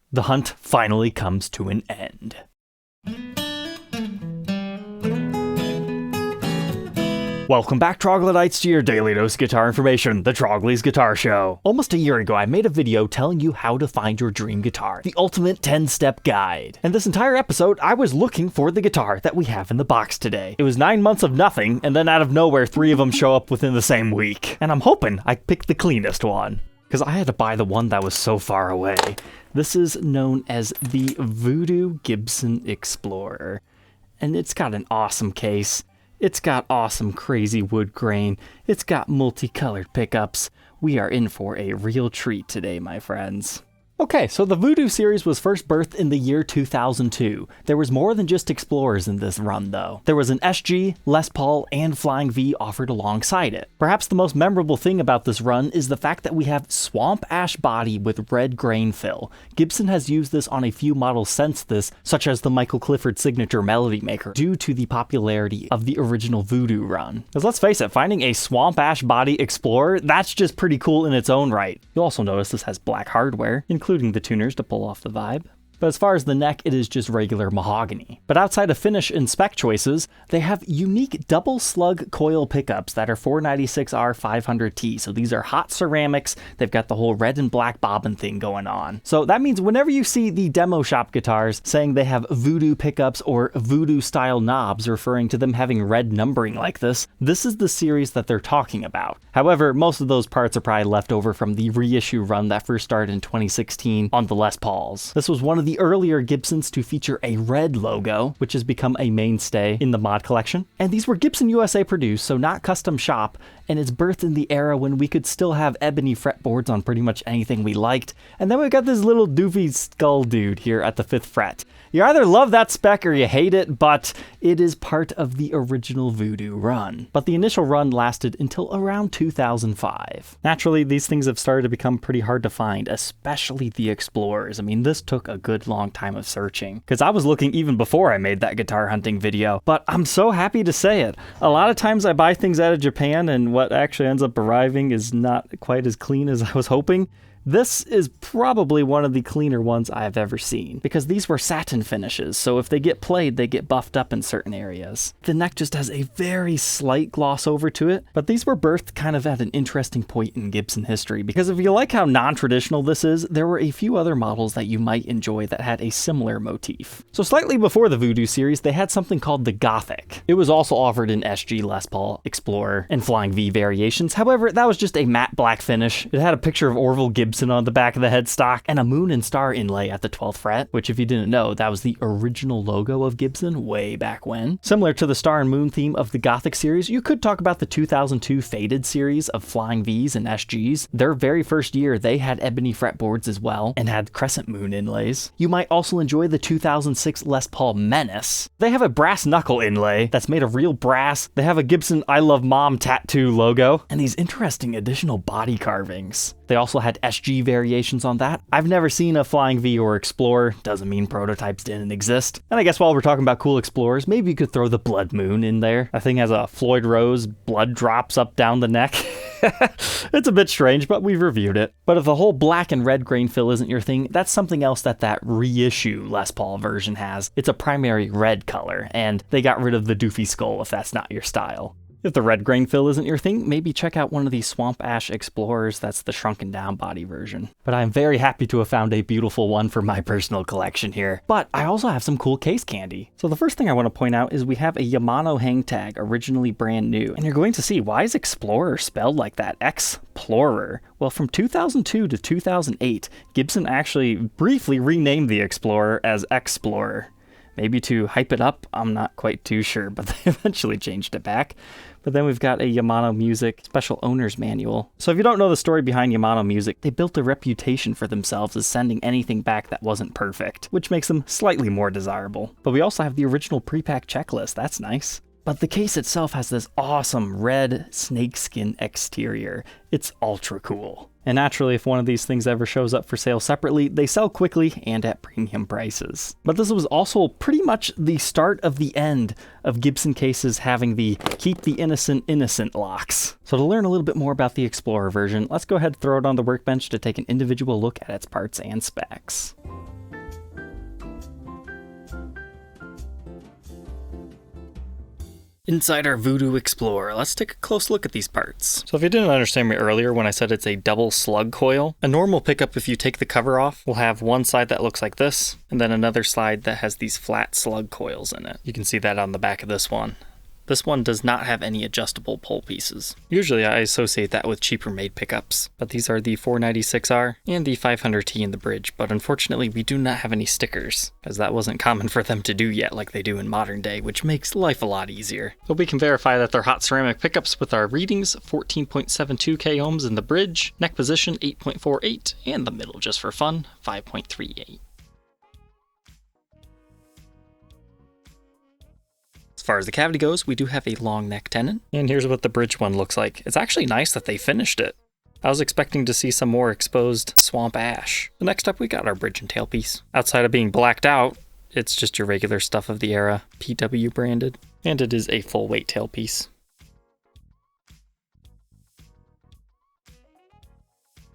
the hunt finally comes to an end. Welcome back, Troglodytes, to your daily dose of guitar information, the Trogly's Guitar Show. Almost a year ago, I made a video telling you how to find your dream guitar, the ultimate 10-step guide. And this entire episode, I was looking for the guitar that we have in the box today. It was 9 months of nothing, and then out of nowhere, 3 of them show up within the same week. And I'm hoping I picked the cleanest one, because I had to buy the one that was so far away. This is known as the VooDoo Gibson Explorer, and it's got an awesome case. It's got awesome crazy wood grain. It's got multicolored pickups. We are in for a real treat today, my friends. Okay, so the VooDoo series was first birthed in the year 2002. There was more than just Explorers in this run, though. There was an SG, Les Paul, and Flying V offered alongside it. Perhaps the most memorable thing about this run is the fact that we have swamp ash body with red grain fill. Gibson has used this on a few models since this, such as the Michael Clifford signature Melody Maker, due to the popularity of the original VooDoo run. Because let's face it, finding a swamp ash body Explorer, that's just pretty cool in its own right. You'll also notice this has black hardware, including the tuners to pull off the vibe. But as far as the neck, it is just regular mahogany. But outside of finish and spec choices, they have unique double slug coil pickups that are 496R 500T. So these are hot ceramics. They've got the whole red and black bobbin thing going on. So that means whenever you see the demo shop guitars saying they have VooDoo pickups or VooDoo style knobs, referring to them having red numbering like this is the series that they're talking about. However, most of those parts are probably left over from the reissue run that first started in 2016 on the Les Pauls. This was one of the earlier Gibsons to feature a red logo, which has become a mainstay in the mod collection. And these were Gibson USA produced, so not custom shop, and it's birthed in the era when we could still have ebony fretboards on pretty much anything we liked. And then we've got this little doofy skull dude here at the 5th fret. You either love that spec or you hate it, but it is part of the original VooDoo run. But the initial run lasted until around 2005. Naturally, these things have started to become pretty hard to find, especially the Explorers. I mean, this took a good long time of searching, because I was looking even before I made that guitar hunting video, but I'm so happy to say it. A lot of times I buy things out of Japan and what actually ends up arriving is not quite as clean as I was hoping. This is probably one of the cleaner ones I've ever seen, because these were satin finishes, so if they get played, they get buffed up in certain areas. The neck just has a very slight gloss over to it, but these were birthed kind of at an interesting point in Gibson history, because if you like how non-traditional this is, there were a few other models that you might enjoy that had a similar motif. So slightly before the VooDoo series, they had something called the Gothic. It was also offered in SG, Les Paul, Explorer, and Flying V variations. However, that was just a matte black finish. It had a picture of Orville Gibson on the back of the headstock and a moon and star inlay at the 12th fret, which if you didn't know, that was the original logo of Gibson way back when. Similar to the star and moon theme of the Gothic series, you could talk about the 2002 Faded series of Flying Vs and SGs. Their very first year, they had ebony fretboards as well and had crescent moon inlays. You might also enjoy the 2006 Les Paul Menace. They have a brass knuckle inlay that's made of real brass. They have a Gibson I Love Mom tattoo logo and these interesting additional body carvings. They also had SG variations on that. I've never seen a Flying V or Explorer, doesn't mean prototypes didn't exist. And I guess while we're talking about cool Explorers, maybe you could throw the Blood Moon in there. That thing has a Floyd Rose blood drops up down the neck. It's a bit strange, but we've reviewed it. But if the whole black and red grain fill isn't your thing, that's something else that reissue Les Paul version has. It's a primary red color, and they got rid of the doofy skull if that's not your style. If the red grain fill isn't your thing, maybe check out one of these Swamp Ash Explorers. That's the shrunken down body version. But I'm very happy to have found a beautiful one for my personal collection here. But I also have some cool case candy. So the first thing I want to point out is we have a Yamano hang tag, originally brand new. And you're going to see, why is Explorer spelled like that? Explorer. Well, from 2002 to 2008, Gibson actually briefly renamed the Explorer as Explorer. Maybe to hype it up, I'm not quite too sure, but they eventually changed it back. But then we've got a Yamano Music Special Owner's Manual. So if you don't know the story behind Yamano Music, they built a reputation for themselves as sending anything back that wasn't perfect, which makes them slightly more desirable. But we also have the original pre-pack checklist, that's nice. But the case itself has this awesome red snakeskin exterior. It's ultra cool. And naturally, if one of these things ever shows up for sale separately, they sell quickly and at premium prices. But this was also pretty much the start of the end of Gibson cases having the keep the innocent locks. So to learn a little bit more about the Explorer version, let's go ahead and throw it on the workbench to take an individual look at its parts and specs. Inside our VooDoo Explorer, let's take a close look at these parts. So if you didn't understand me earlier when I said it's a double slug coil, a normal pickup, if you take the cover off, will have one side that looks like this, and then another side that has these flat slug coils in it. You can see that on the back of this one. This one does not have any adjustable pull pieces. Usually I associate that with cheaper made pickups, but these are the 496R and the 500T in the bridge, but unfortunately we do not have any stickers, as that wasn't common for them to do yet like they do in modern day, which makes life a lot easier. But we can verify that they're hot ceramic pickups with our readings: 14.72 k ohms in the bridge, neck position 8.48, and the middle, just for fun, 5.38. As far as the cavity goes, we do have a long neck tenon, and here's what the bridge one looks like. It's actually nice that they finished it. I was expecting to see some more exposed swamp ash. So next up, we got our bridge and tailpiece. Outside of being blacked out, it's just your regular stuff of the era, PW branded, and it is a full weight tailpiece.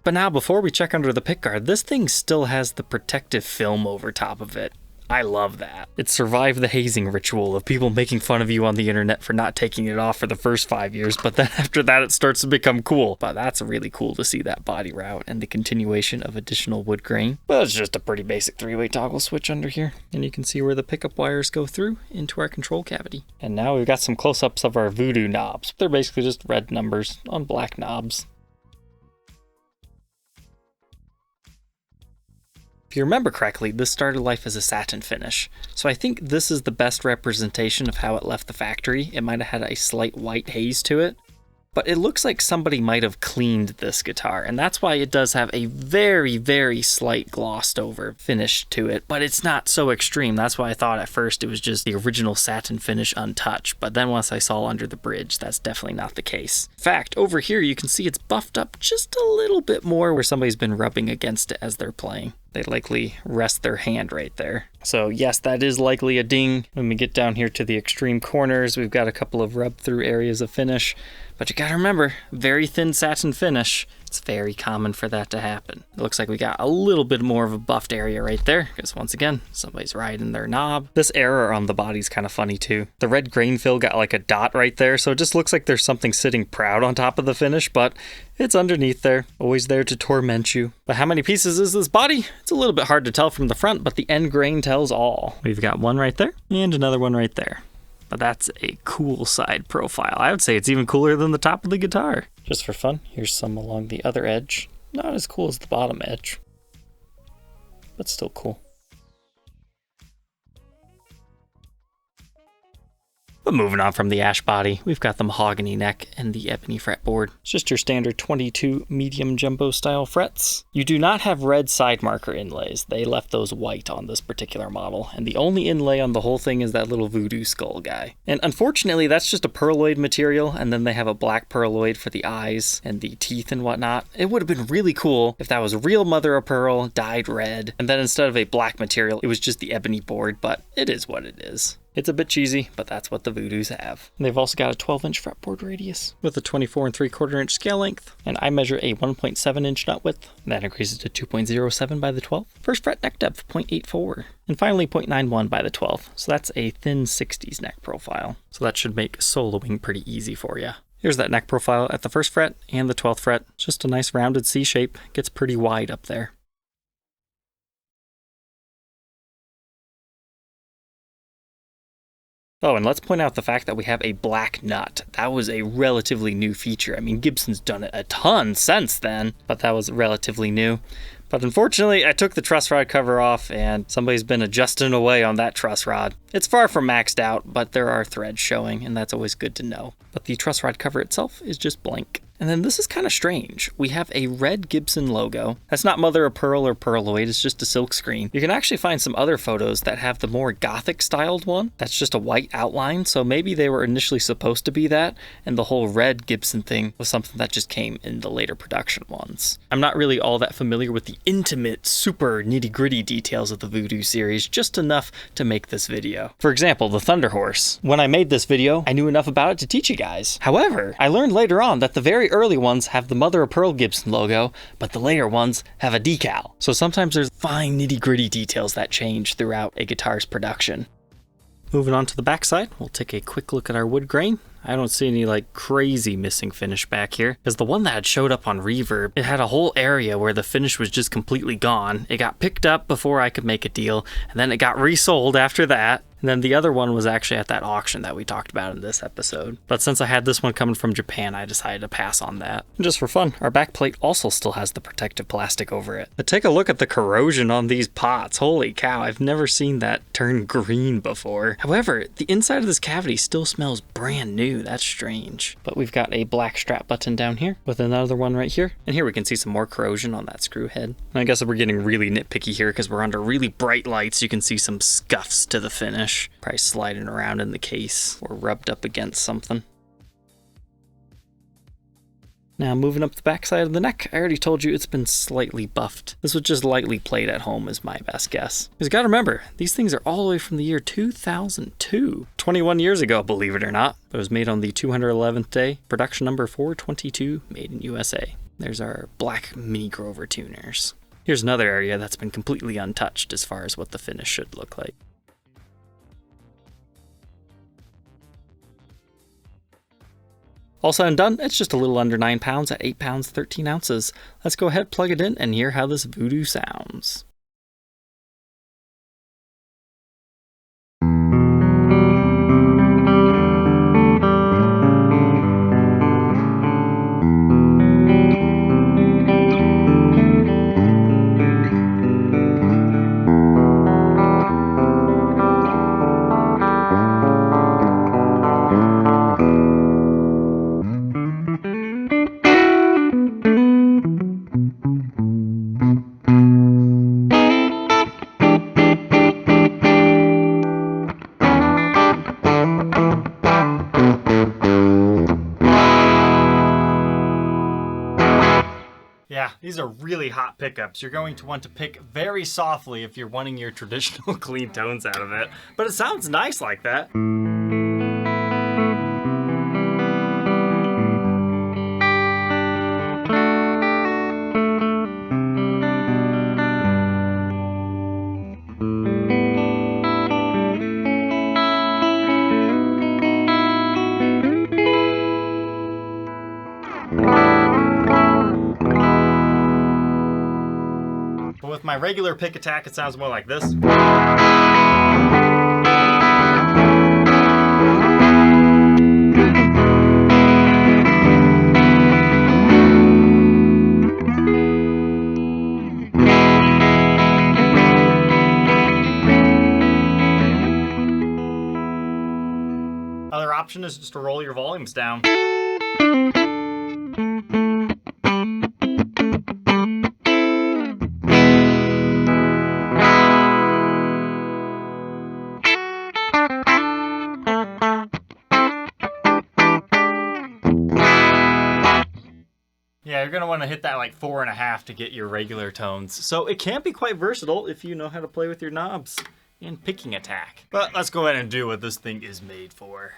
But now, before we check under the pickguard, this thing still has the protective film over top of it. I love that. It survived the hazing ritual of people making fun of you on the internet for not taking it off for the first 5 years, but then after that it starts to become cool. But that's really cool to see that body route and the continuation of additional wood grain. But it's just a pretty basic 3-way toggle switch under here, and you can see where the pickup wires go through into our control cavity. And now we've got some close-ups of our VooDoo knobs. They're basically just red numbers on black knobs. If you remember correctly, this started life as a satin finish, so I think this is the best representation of how it left the factory. It might have had a slight white haze to it, but it looks like somebody might have cleaned this guitar, and that's why it does have a very, very slight glossed over finish to it, but it's not so extreme. That's why I thought at first it was just the original satin finish untouched, but then once I saw under the bridge, that's definitely not the case. In fact, over here you can see it's buffed up just a little bit more where somebody's been rubbing against it as they're playing. They likely rest their hand right there. So yes, that is likely a ding. When we get down here to the extreme corners, we've got a couple of rub through areas of finish, but you gotta remember, very thin satin finish. It's very common for that to happen. It looks like we got a little bit more of a buffed area right there, because once again, somebody's riding their knob. This error on the body's kind of funny too. The red grain fill got like a dot right there, so it just looks like there's something sitting proud on top of the finish, but it's underneath there, always there to torment you. But how many pieces is this body? It's a little bit hard to tell from the front, but the end grain tells all. We've got one right there, and another one right there. But that's a cool side profile. I would say it's even cooler than the top of the guitar. Just for fun, here's some along the other edge. Not as cool as the bottom edge, but still cool. But moving on from the ash body, we've got the mahogany neck and the ebony fretboard. It's just your standard 22 medium jumbo style frets. You do not have red side marker inlays. They left those white on this particular model, and the only inlay on the whole thing is that little VooDoo skull guy. And unfortunately, that's just a pearloid material, and then they have a black pearloid for the eyes and the teeth and whatnot. It would have been really cool if that was real mother of pearl, dyed red, and then instead of a black material, it was just the ebony board, but it is what it is. It's a bit cheesy, but that's what the VooDoos have. And they've also got a 12-inch fretboard radius with a 24 3/4-inch scale length, and I measure a 1.7-inch nut width. That increases to 2.07 by the 12th. First fret neck depth, 0.84. And finally 0.91 by the 12th. So that's a thin 60s neck profile. So that should make soloing pretty easy for you. Here's that neck profile at the first fret and the 12th fret. Just a nice rounded C shape. Gets pretty wide up there. Oh, and let's point out the fact that we have a black nut. That was a relatively new feature. I mean, Gibson's done it a ton since then, but that was relatively new. But unfortunately, I took the truss rod cover off, and somebody's been adjusting away on that truss rod. It's far from maxed out, but there are threads showing, and that's always good to know. But the truss rod cover itself is just blank. And then this is kind of strange. We have a red Gibson logo. That's not mother of pearl or pearloid, it's just a silk screen. You can actually find some other photos that have the more gothic styled one. That's just a white outline, so maybe they were initially supposed to be that, and the whole red Gibson thing was something that just came in the later production ones. I'm not really all that familiar with the intimate, super nitty-gritty details of the VooDoo series, just enough to make this video. For example, the Thunderhorse. When I made this video, I knew enough about it to teach you guys. However, I learned later on that the very early ones have the mother of pearl Gibson logo, but the later ones have a decal. So sometimes there's fine nitty-gritty details that change throughout a guitar's production. Moving on to the back side, we'll take a quick look at our wood grain. I don't see any like crazy missing finish back here, because the one that had showed up on Reverb, it had a whole area where the finish was just completely gone. It got picked up before I could make a deal, and then it got resold after that. And then the other one was actually at that auction that we talked about in this episode. But since I had this one coming from Japan, I decided to pass on that. And just for fun, our back plate also still has the protective plastic over it. But take a look at the corrosion on these pots. Holy cow, I've never seen that turn green before. However, the inside of this cavity still smells brand new. That's strange. But we've got a black strap button down here with another one right here. And here we can see some more corrosion on that screw head. And I guess we're getting really nitpicky here because we're under really bright lights. You can see some scuffs to the finish. Probably sliding around in the case or rubbed up against something. Now moving up the back side of the neck, I already told you it's been slightly buffed. This was just lightly played at home is my best guess. Because you gotta remember, these things are all the way from the year 2002. 21 years ago, believe it or not. It was made on the 211th day, production number 422, made in USA. There's our black Mini Grover tuners. Here's another area that's been completely untouched as far as what the finish should look like. All said and done, it's just a little under 9 pounds at 8 pounds 13 ounces. Let's go ahead, plug it in, and hear how this VooDoo sounds. Yeah, these are really hot pickups. You're going to want to pick very softly if you're wanting your traditional clean tones out of it. But it sounds nice like that. But with my regular pick attack, it sounds more like this. Other option is just to roll your volumes down. Yeah, you're going to want to hit that like 4.5 to get your regular tones. So it can be quite versatile if you know how to play with your knobs and picking attack. But let's go ahead and do what this thing is made for.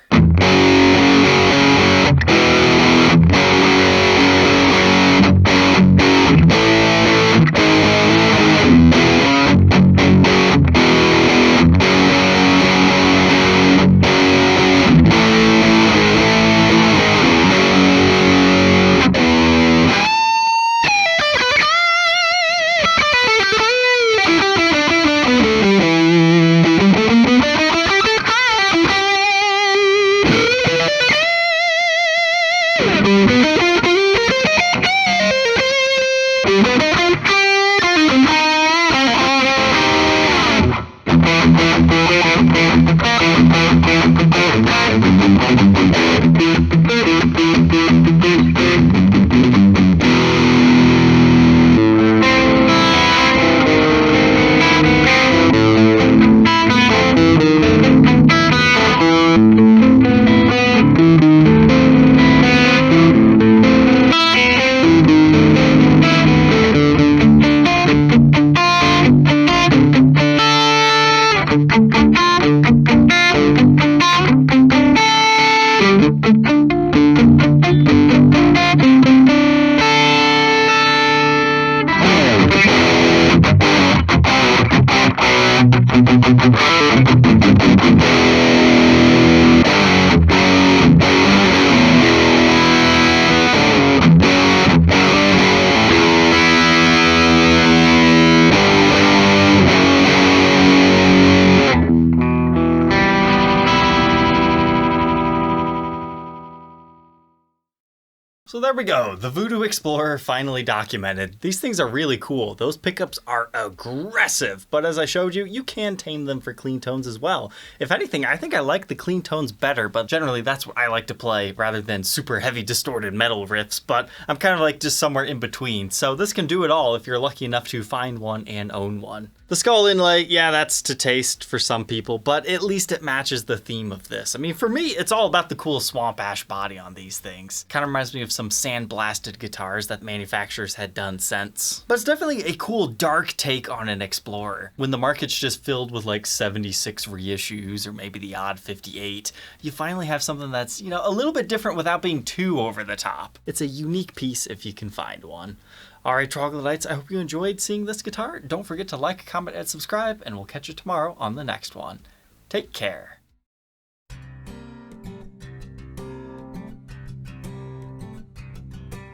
So there we go, the VooDoo Explorer finally documented. These things are really cool. Those pickups are aggressive, but as I showed you, you can tame them for clean tones as well. If anything, I think I like the clean tones better, but generally that's what I like to play rather than super heavy distorted metal riffs, but I'm kind of like just somewhere in between. So this can do it all if you're lucky enough to find one and own one. The skull inlay, yeah, that's to taste for some people, but at least it matches the theme of this. I mean, for me, it's all about the cool swamp ash body on these things. Kind of reminds me of some Sandblasted guitars that manufacturers had done since. But it's definitely a cool dark take on an Explorer. When the market's just filled with like 76 reissues or maybe the odd 58, you finally have something that's, you know, a little bit different without being too over the top. It's a unique piece if you can find one. Alright, Troglodytes, I hope you enjoyed seeing this guitar. Don't forget to like, comment, and subscribe, and we'll catch you tomorrow on the next one. Take care.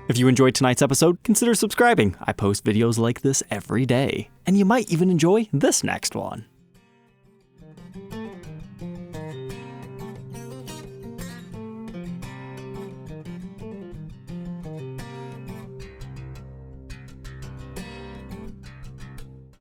If you enjoyed tonight's episode, consider subscribing. I post videos like this every day. And you might even enjoy this next one.